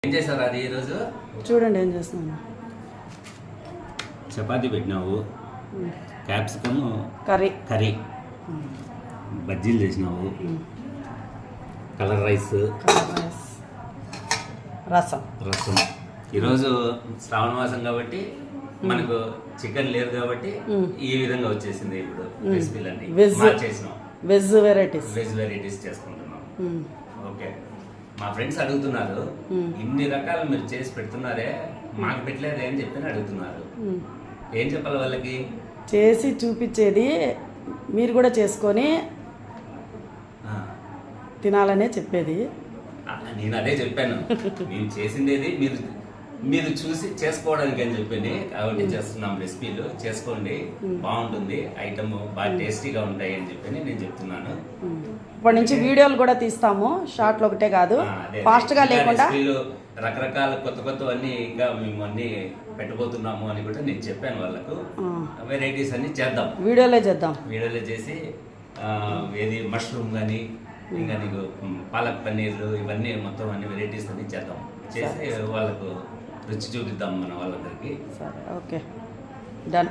ఏం చేశారు అది ఈరోజు? చూడండి ఏం చేస్తున్నాను. చపాతీ పెట్టినావు, క్యాప్సికమ్ కర్రీ, బజ్జీలు చేసినావు, కలర్ రైస్, రసం. ఈరోజు శ్రావణ మాసం కాబట్టి మనకు చికెన్ లేదు కాబట్టి ఈ విధంగా వచ్చేసింది. ఇప్పుడు రెసిపీలన్నీ చేసినాం, వెజ్ వెరైటీస్ చేసుకుంటున్నాం. ఓకే, మా ఫ్రెండ్స్ అడుగుతున్నారు, ఇన్ని రకాలు మీరు చేసి పెడుతున్నారే, మాకు పెట్టలేదు అని చెప్పి అడుగుతున్నారు. ఏం చెప్పాలి వాళ్ళకి? చేసి చూపించేది మీరు కూడా చేసుకొని తినాలనే చెప్పేది. నేను అదే చెప్పాను, మేము చేసిండేది మీరు చూసి చేసుకోవడానికి అని చెప్పి కాబట్టి చేస్తున్నాం. రెసిపీలు చేసుకోండి, బాగుంటుంది, ఐటమ్ బాగా టేస్టీగా ఉంటాయి అని చెప్పి నేను చెప్తున్నాను. ఇప్పటి నుంచి వీడియోలు కూడా తీస్తాము, షార్ట్లు ఒకటే కాదు, ఫాస్ట్ గా లేకుండా రకరకాల కొత్తవన్నీ ఇంకా మేము అన్ని పెట్టబోతున్నాము అని కూడా నేను చెప్పాను వాళ్ళకు. వెరైటీస్ అన్ని చేద్దాం, వీడియోలో చేసి ఏది మష్రూమ్ కానీ ఇంకా నీకు పాలక్ పన్నీర్లు ఇవన్నీ మొత్తం అన్ని వెరైటీస్ అన్ని చేద్దాం, చేసి వాళ్ళకు రుచి చూపిద్దాం మన వాళ్ళందరికీ. సరే, ఓకే, డన్.